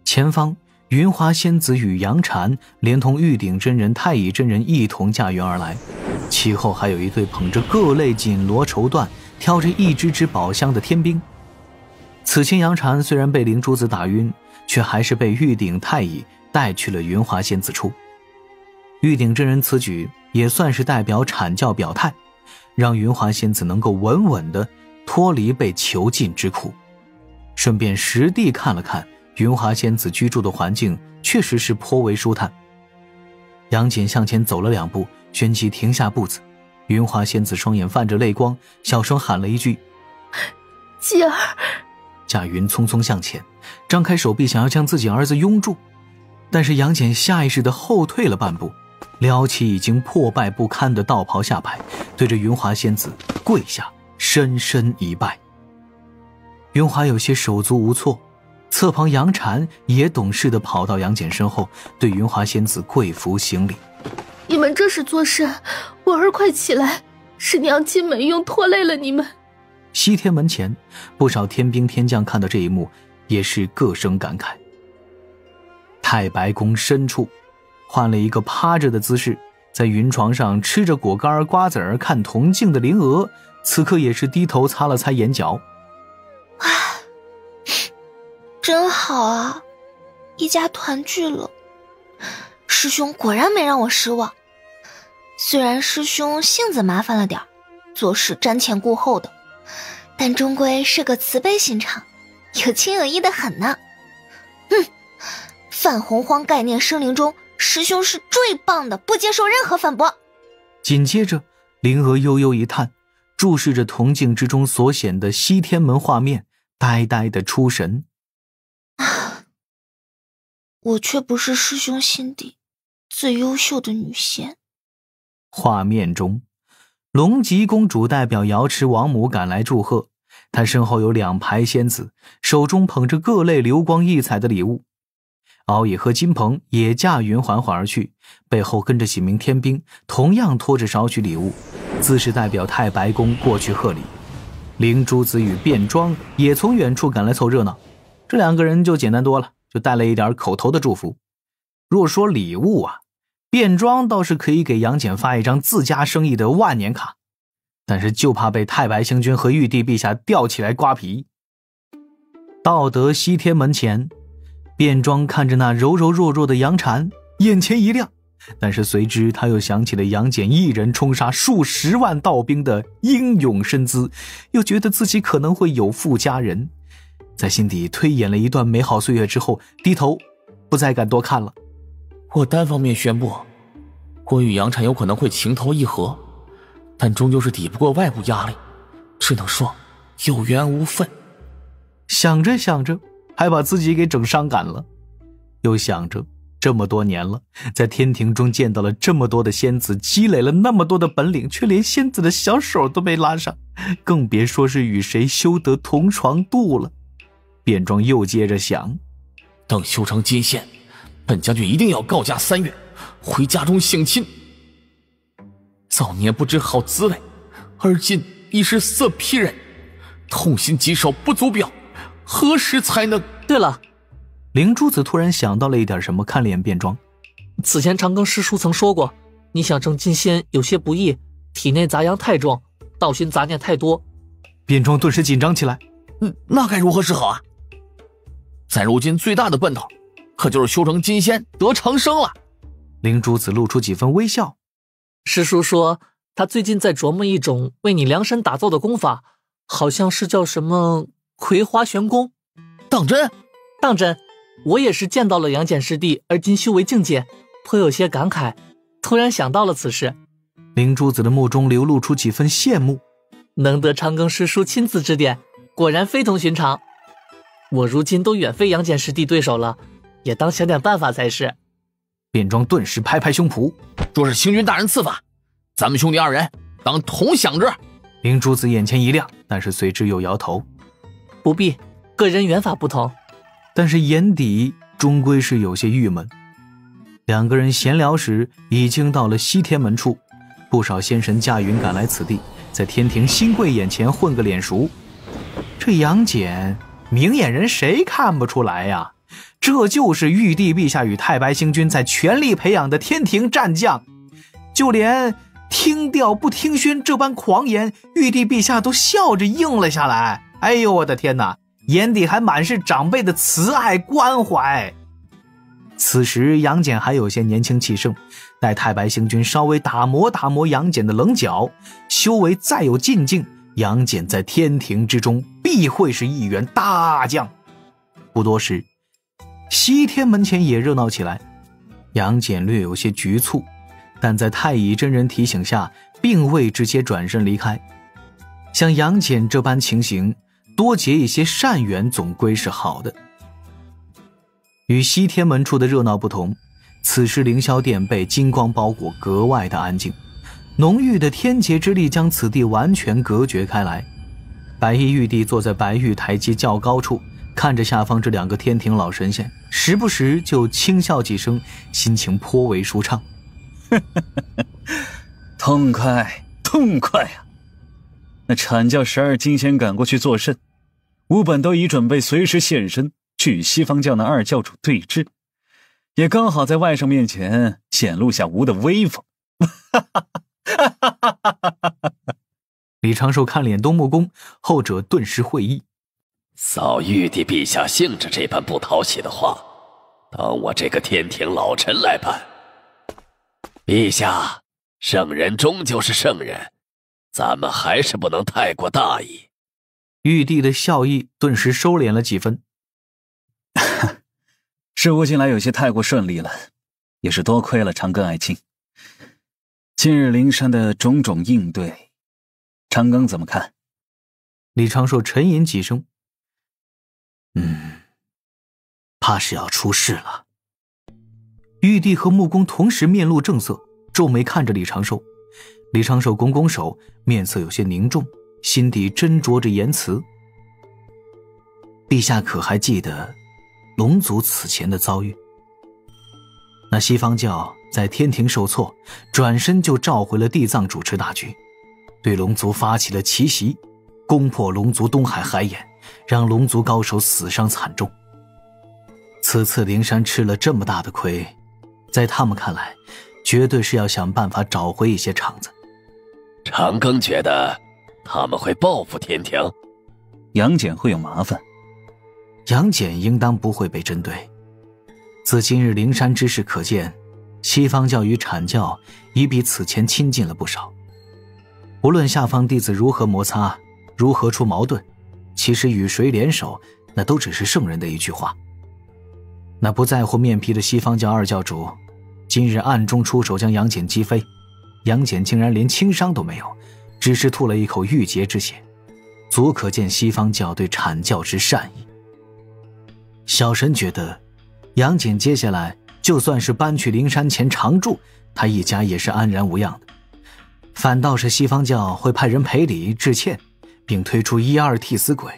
前方云华仙子与杨禅连同玉鼎真人、太乙真人一同驾云而来，其后还有一队捧着各类锦罗绸缎、挑着一支支宝箱的天兵。此前杨禅虽然被灵珠子打晕，却还是被玉鼎、太乙带去了云华仙子处。玉鼎真人此举也算是代表阐教表态，让云华仙子能够稳稳地脱离被囚禁之苦。顺便实地看了看云华仙子居住的环境，确实是颇为舒坦。杨戬向前走了2步，旋即停下步子。云华仙子双眼泛着泪光，小声喊了一句：姐儿。贾云匆匆向前，张开手臂想要将自己儿子拥住，但是杨戬下意识地后退了半步，撩起已经破败不堪的道袍下摆，对着云华仙子跪下，深深一拜。云华有些手足无措，侧旁杨禅也懂事地跑到杨戬身后，对云华仙子跪伏行礼：你们这是作甚？我儿快起来，是娘亲没用拖累了你们。西天门前，不少天兵天将看到这一幕，也是各声感慨。太白宫深处，换了一个趴着的姿势，在云床上吃着果干瓜子儿看铜镜的灵娥，此刻也是低头擦了擦眼角。真好啊，一家团聚了。师兄果然没让我失望，虽然师兄性子麻烦了点，做事瞻前顾后的，但终归是个慈悲心肠，有情有义的很呢。泛洪荒概念生灵中，师兄是最棒的，不接受任何反驳。紧接着灵娥悠悠一叹，注视着铜镜之中所显的西天门画面，呆呆的出神。我却不是师兄心底最优秀的女仙。画面中，龙吉公主代表瑶池王母赶来祝贺，她身后有2排仙子，手中捧着各类流光溢彩的礼物。敖野和金鹏也驾云缓缓而去，背后跟着几名天兵，同样拖着少许礼物，自是代表太白宫过去贺礼。灵珠子与卞庄也从远处赶来凑热闹，这2个人就简单多了，就带了一点口头的祝福。若说礼物啊，卞庄倒是可以给杨戬发一张自家生意的万年卡，但是就怕被太白星君和玉帝陛下吊起来刮皮。到得西天门前，卞庄看着那柔柔弱弱的杨禅，眼前一亮，但是随之他又想起了杨戬一人冲杀数10万道兵的英勇身姿，又觉得自己可能会有负佳人，在心底推演了一段美好岁月之后，低头不再敢多看了。我单方面宣布，我与杨禅有可能会情投意合，但终究是抵不过外部压力，只能说有缘无分。想着想着，还把自己给整伤感了。又想着这么多年了，在天庭中见到了这么多的仙子，积累了那么多的本领，却连仙子的小手都没拉上，更别说是与谁修得同床度了。卞庄又接着想，等修成金仙，本将军一定要告假3月，回家中省亲。早年不知好滋味，而今已是色批人，痛心疾首不足表，何时才能……对了，灵珠子突然想到了一点什么，看了眼卞庄。此前长庚师叔曾说过，你想成金仙有些不易，体内杂阳太重，道心杂念太多。卞庄顿时紧张起来。那该如何是好啊？在如今最大的奔头，可就是修成金仙得长生了。灵珠子露出几分微笑。师叔说他最近在琢磨一种为你量身打造的功法，好像是叫什么葵花玄功。当真？当真，我也是见到了杨戬师弟而今修为境界，颇有些感慨，突然想到了此事。灵珠子的目中流露出几分羡慕，能得长庚师叔亲自指点，果然非同寻常。我如今都远非杨戬师弟对手了，也当想点办法才是。卞庄顿时拍拍胸脯，若是星君大人赐法，咱们兄弟2人当同享之。灵珠子眼前一亮，但是随之又摇头，不必，个人缘法不同。但是眼底终归是有些郁闷。2个人闲聊时已经到了西天门处，不少仙神驾云赶来此地，在天庭新贵眼前混个脸熟。这杨戬明眼人谁看不出来呀？这就是玉帝陛下与太白星君在全力培养的天庭战将，就连听调不听宣这般狂言，玉帝陛下都笑着应了下来。哎呦我的天哪，眼底还满是长辈的慈爱关怀。此时杨戬还有些年轻气盛，待太白星君稍微打磨杨戬的棱角，修为再有进境，杨戬在天庭之中必会是一员大将。不多时，西天门前也热闹起来。杨戬略有些局促，但在太乙真人提醒下，并未直接转身离开。像杨戬这般情形，多结一些善缘总归是好的。与西天门处的热闹不同，此时凌霄殿被金光包裹，格外的安静，浓郁的天劫之力将此地完全隔绝开来。白衣玉帝坐在白玉台阶较高处，看着下方这两个天庭老神仙，时不时就轻笑几声，心情颇为舒畅。痛快痛快啊！那阐教12金仙赶过去作甚？吾本都已准备随时现身，去与西方教那二教主对峙，也刚好在外甥面前显露下吾的威风。李长寿看脸东木公，后者顿时会意。扫玉帝陛下兴致这般不讨喜的话，当我这个天庭老臣来办。陛下，圣人终究是圣人，咱们还是不能太过大意。玉帝的笑意顿时收敛了几分。是吾近来有些太过顺利了，也是多亏了长庚爱卿。今日灵山的种种应对，长庚怎么看？李长寿沉吟几声，怕是要出事了。玉帝和木工同时面露正色，皱眉看着李长寿。李长寿拱拱手，面色有些凝重，心底斟酌着言辞。陛下可还记得龙族此前的遭遇？那西方教在天庭受挫，转身就召回了地藏主持大局，对龙族发起了奇袭，攻破龙族东海海眼，让龙族高手死伤惨重。此次灵山吃了这么大的亏，在他们看来，绝对是要想办法找回一些场子。长庚觉得他们会报复天庭，杨戬会有麻烦。杨戬应当不会被针对。自今日灵山之事可见，西方教与阐教已比此前亲近了不少。无论下方弟子如何摩擦，如何出矛盾，其实与谁联手，那都只是圣人的一句话。那不在乎面皮的西方教二教主，今日暗中出手将杨戬击飞，杨戬竟然连轻伤都没有，只是吐了一口郁结之血，足可见西方教对阐教之善意。小神觉得杨戬接下来就算是搬去灵山前常住，他一家也是安然无恙的。反倒是西方教会派人赔礼致歉，并推出1、2替死鬼，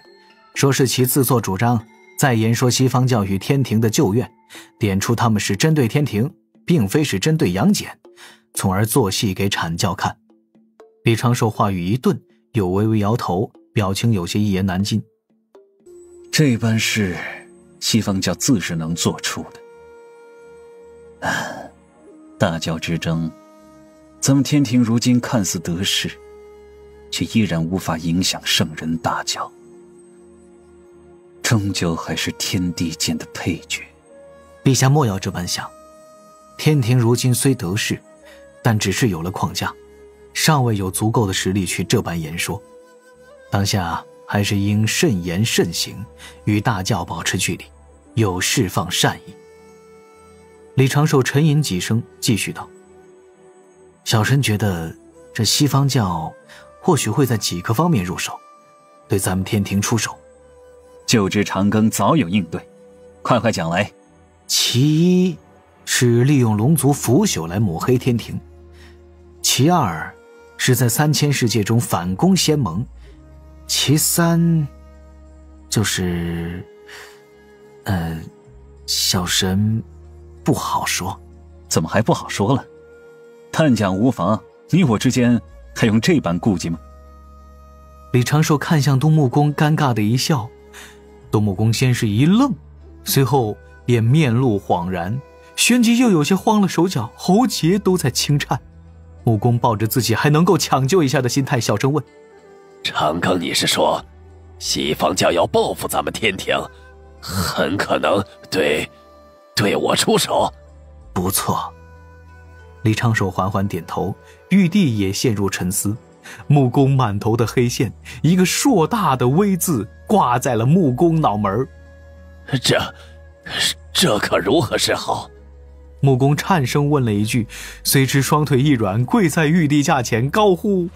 说是其自作主张，再言说西方教与天庭的旧怨，点出他们是针对天庭，并非是针对杨戬，从而做戏给阐教看。李长寿话语一顿，又微微摇头，表情有些一言难尽。这般事西方教自是能做出的。大教之争，咱们天庭如今看似得势，却依然无法影响圣人大教，终究还是天地间的配角。陛下莫要这般想，天庭如今虽得势，但只是有了框架，尚未有足够的实力去这般言说。当下还是应慎言慎行，与大教保持距离，有释放善意。李长寿沉吟几声，继续道：小神觉得这西方教或许会在几个方面入手，对咱们天庭出手。就知长庚早有应对，快快讲来。其一是利用龙族腐朽来抹黑天庭，其二是在3000世界中反攻仙盟，其三就是小神不好说。怎么还不好说了？探讲无妨，你我之间还用这般顾忌吗？李长寿看向东木公，尴尬的一笑。东木公先是一愣，随后便面露恍然，旋即又有些慌了手脚，喉结都在轻颤。木工抱着自己还能够抢救一下的心态，小声问：长庚，你是说西方教要报复咱们天庭，很可能对我出手？不错。李长寿缓缓点头，玉帝也陷入沉思。木工满头的黑线，一个硕大的V字挂在了木工脑门。这可如何是好？木工颤声问了一句，随之双腿一软，跪在玉帝驾前高呼：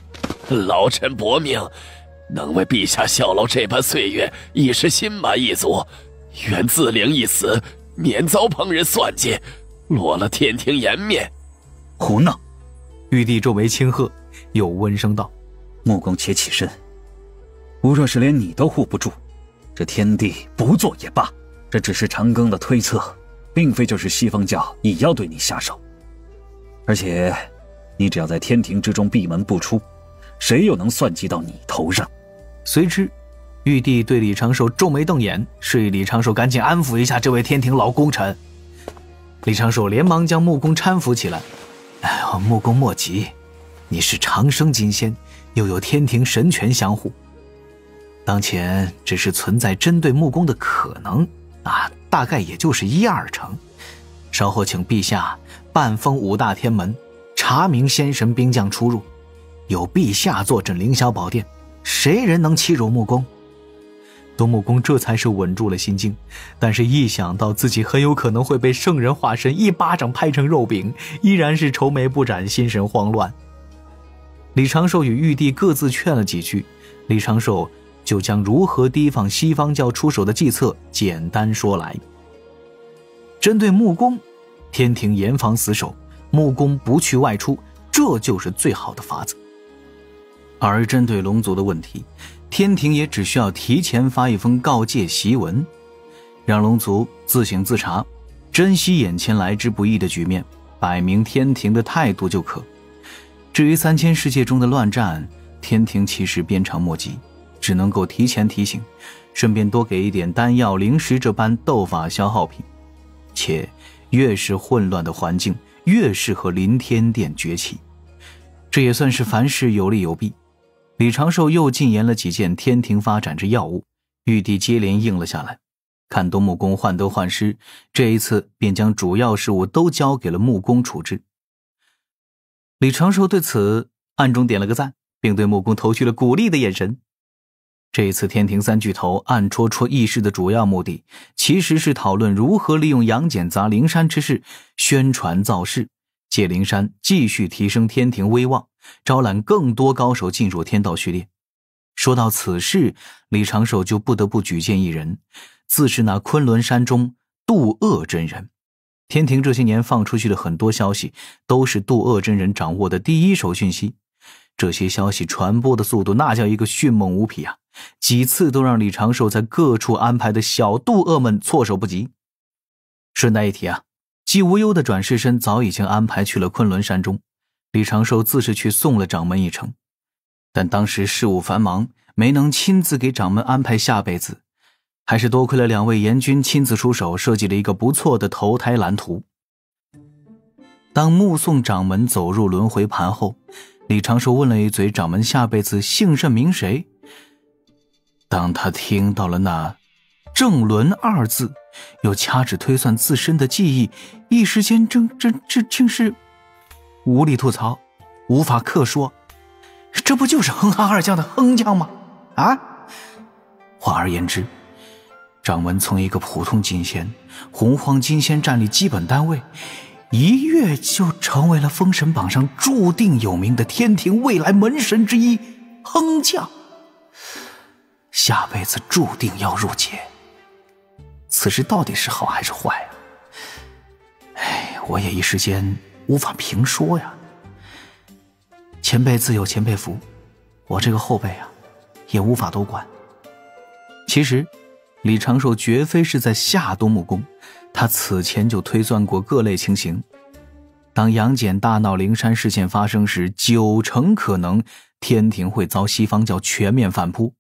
老臣薄命，能为陛下效劳这般岁月，已是心满意足，愿自领一死，免遭旁人算计，落了天庭颜面。胡闹！玉帝皱眉轻喝，又温声道：木工且起身，吾若是连你都护不住，这天帝不做也罢。这只是长庚的推测，并非就是西方教也要对你下手。而且你只要在天庭之中闭门不出，谁又能算计到你头上？随之玉帝对李长寿皱眉瞪眼，示意李长寿赶紧安抚一下这位天庭老功臣。李长寿连忙将木工搀扶起来。木工莫急，你是长生金仙，又有天庭神权相护，当前只是存在针对木工的可能大概也就是1-2成。稍后请陛下半封5大天门，查明仙神兵将出入，有陛下坐镇凌霄宝殿，谁人能欺辱木工？东木工这才是稳住了心境，但是一想到自己很有可能会被圣人化身一巴掌拍成肉饼，依然是愁眉不展，心神慌乱。李长寿与玉帝各自劝了几句，李长寿就将如何提防西方教出手的计策简单说来。针对木工，天庭严防死守，木工不去外出，这就是最好的法子。而针对龙族的问题，天庭也只需要提前发一封告诫檄文，让龙族自省自查，珍惜眼前来之不易的局面，摆明天庭的态度就可。至于3000世界中的乱战，天庭其实鞭长莫及，只能够提前提醒，顺便多给一点丹药灵石这般斗法消耗品。且越是混乱的环境，越适合临天殿崛起，这也算是凡事有利有弊。李长寿又进言了几件天庭发展之要务，玉帝接连应了下来。看东木工患得患失，这一次便将主要事务都交给了木工处置。李长寿对此暗中点了个赞，并对木工投去了鼓励的眼神。这一次天庭3巨头暗戳戳议事的主要目的，其实是讨论如何利用杨戬砸灵山之事宣传造势，借灵山继续提升天庭威望，招揽更多高手进入天道序列。说到此事，李长寿就不得不举荐一人，自是那昆仑山中渡厄真人。天庭这些年放出去的很多消息，都是渡厄真人掌握的第一手讯息。这些消息传播的速度那叫一个迅猛无匹啊！几次都让李长寿在各处安排的小渡厄们措手不及。顺带一提季无忧的转世身早已经安排去了昆仑山中，李长寿自是去送了掌门一程，但当时事务繁忙，没能亲自给掌门安排下辈子，还是多亏了2位阎君亲自出手，设计了一个不错的投胎蓝图。当目送掌门走入轮回盘后，李长寿问了一嘴掌门下辈子姓甚名谁。当他听到了那正轮2字，又掐指推算自身的记忆，一时间竟是无力吐槽，无法客说。这不就是哼哈二将的哼将吗？换而言之，掌门从一个普通金仙，洪荒金仙战力基本单位，一跃就成为了封神榜上注定有名的天庭未来门神之一，哼将。下辈子注定要入劫，此事到底是好还是坏我也一时间无法评说呀。前辈自有前辈福，我这个后辈也无法多管。其实李长寿绝非是在吓东木工，他此前就推算过各类情形。当杨戬大闹灵山事件发生时，9成可能天庭会遭西方教全面反扑。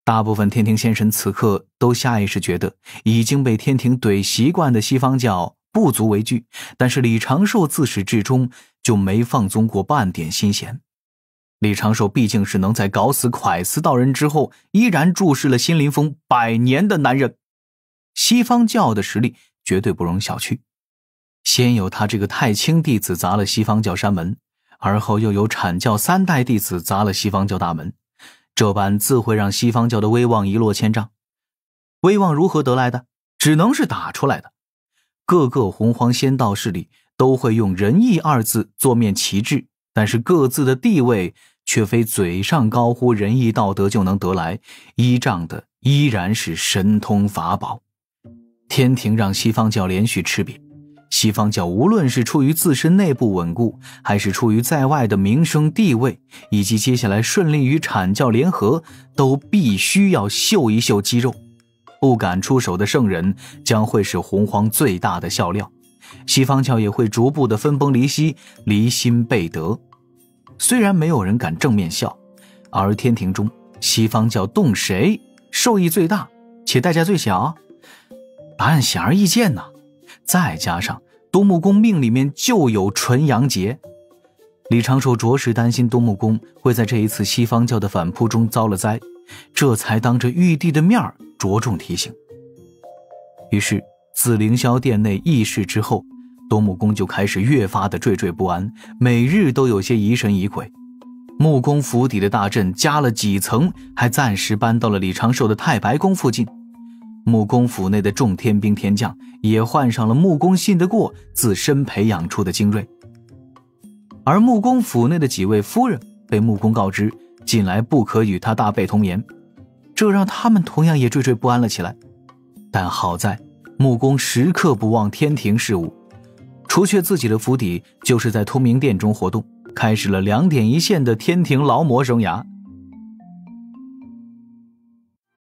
大部分天庭仙神此刻都下意识觉得已经被天庭怼习惯的西方教不足为惧，但是李长寿自始至终就没放纵过半点心弦。李长寿毕竟是能在搞死蒯斯道人之后依然注视了新林峰100年的男人，西方教的实力绝对不容小觑。先有他这个太清弟子砸了西方教山门，而后又有阐教3代弟子砸了西方教大门，这般自会让西方教的威望一落千丈。威望如何得来的？只能是打出来的。各个洪荒仙道势力都会用仁义2字做面旗帜，但是各自的地位却非嘴上高呼仁义道德就能得来，依仗的依然是神通法宝。天庭让西方教连续吃瘪，西方教无论是出于自身内部稳固，还是出于在外的名声地位，以及接下来顺利与阐教联合，都必须要秀一秀肌肉。不敢出手的圣人将会是洪荒最大的笑料，西方教也会逐步的分崩离析，离心背德。虽然没有人敢正面笑，而天庭中西方教动谁受益最大且代价最小？答案显而易见呐。再加上东木公命里面就有纯阳劫，李长寿着实担心东木公会在这一次西方教的反扑中遭了灾，这才当着玉帝的面着重提醒。于是自凌霄殿内议事之后，东木公就开始越发的惴惴不安，每日都有些疑神疑鬼。木公府邸的大阵加了几层，还暂时搬到了李长寿的太白宫附近。木公府内的众天兵天将也换上了木公信得过自身培养出的精锐，而木公府内的几位夫人被木公告知近来不可与他大被同眠，这让他们同样也惴惴不安了起来。但好在木公时刻不忘天庭事务，除却自己的府邸，就是在通明殿中活动，开始了2点一线的天庭劳模生涯。